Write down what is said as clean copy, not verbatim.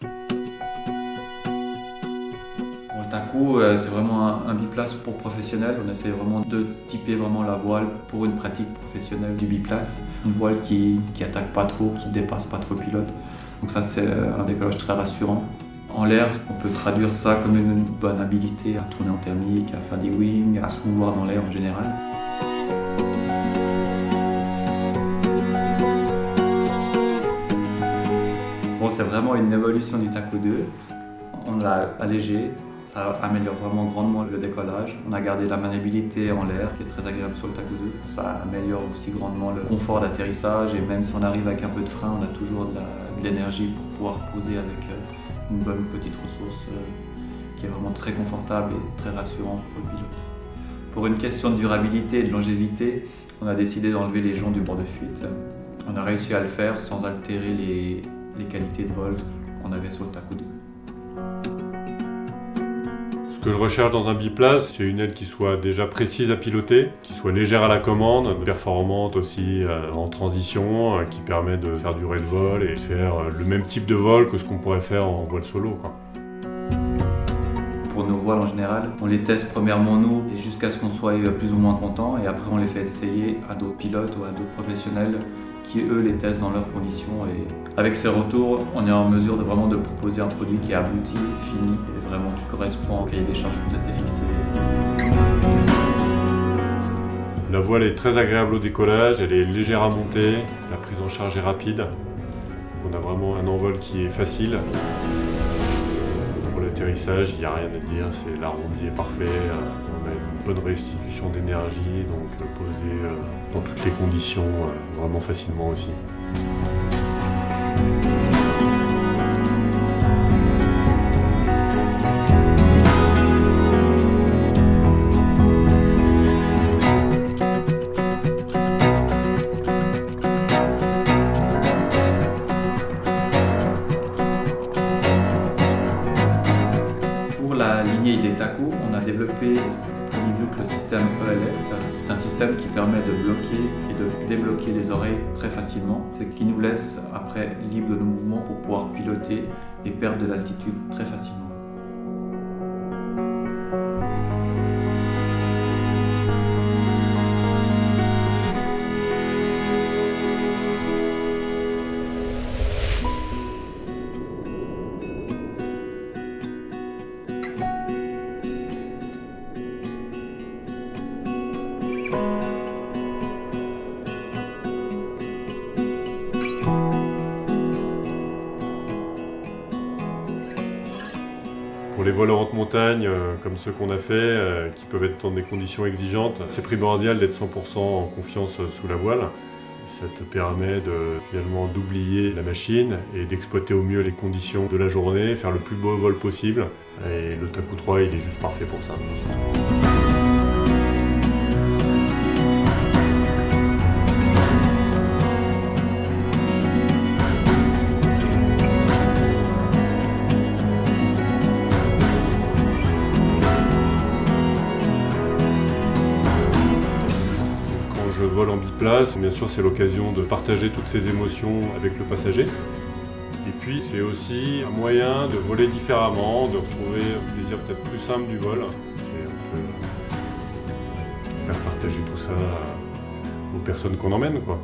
Le taku, c'est vraiment un biplace pour professionnels. On essaie vraiment de typer vraiment la voile pour une pratique professionnelle du biplace. Une voile qui attaque pas trop, qui dépasse pas trop le pilote. Donc ça, c'est un décollage très rassurant. En l'air, on peut traduire ça comme une bonne habilité à tourner en thermique, à faire des wings, à se mouvoir dans l'air en général. Bon, c'est vraiment une évolution du Taku 2. On l'a allégé, ça améliore vraiment grandement le décollage. On a gardé la maniabilité en l'air qui est très agréable sur le Taku 2. Ça améliore aussi grandement le confort d'atterrissage et même si on arrive avec un peu de frein, on a toujours de l'énergie pour pouvoir poser avec une bonne petite ressource qui est vraiment très confortable et très rassurante pour le pilote. Pour une question de durabilité et de longévité, on a décidé d'enlever les joncs du bord de fuite. On a réussi à le faire sans altérer les qualités de vol qu'on avait sur le Taku 2. Ce que je recherche dans un biplace, c'est une aile qui soit déjà précise à piloter, qui soit légère à la commande, performante aussi en transition, qui permet de faire durer le vol et de faire le même type de vol que ce qu'on pourrait faire en voile solo, quoi. Pour nos voiles en général, on les teste premièrement nous et jusqu'à ce qu'on soit plus ou moins content et après on les fait essayer à d'autres pilotes ou à d'autres professionnels qui eux les testent dans leurs conditions et avec ces retours on est en mesure de vraiment de proposer un produit qui est abouti, fini et vraiment qui correspond au cahier des charges que vous êtes fixé. La voile est très agréable au décollage, elle est légère à monter, la prise en charge est rapide. On a vraiment un envol qui est facile. Pour l'atterrissage, il n'y a rien à dire, l'arrondi est parfait, on a une bonne restitution d'énergie, donc posé dans toutes les conditions, vraiment facilement aussi. La lignée des Taku, on a développé le système ELS. C'est un système qui permet de bloquer et de débloquer les oreilles très facilement. C'est qui nous laisse après libre de nos mouvements pour pouvoir piloter et perdre de l'altitude très facilement. Pour les vols en haute montagne, comme ceux qu'on a fait, qui peuvent être dans des conditions exigeantes, c'est primordial d'être 100% en confiance sous la voile. Ça te permet finalement d'oublier la machine et d'exploiter au mieux les conditions de la journée, faire le plus beau vol possible. Et le Taku 3, il est juste parfait pour ça. Je vole en biplace, bien sûr c'est l'occasion de partager toutes ces émotions avec le passager. Et puis c'est aussi un moyen de voler différemment, de retrouver un plaisir peut-être plus simple du vol. C'est un peu faire partager tout ça aux personnes qu'on emmène, quoi.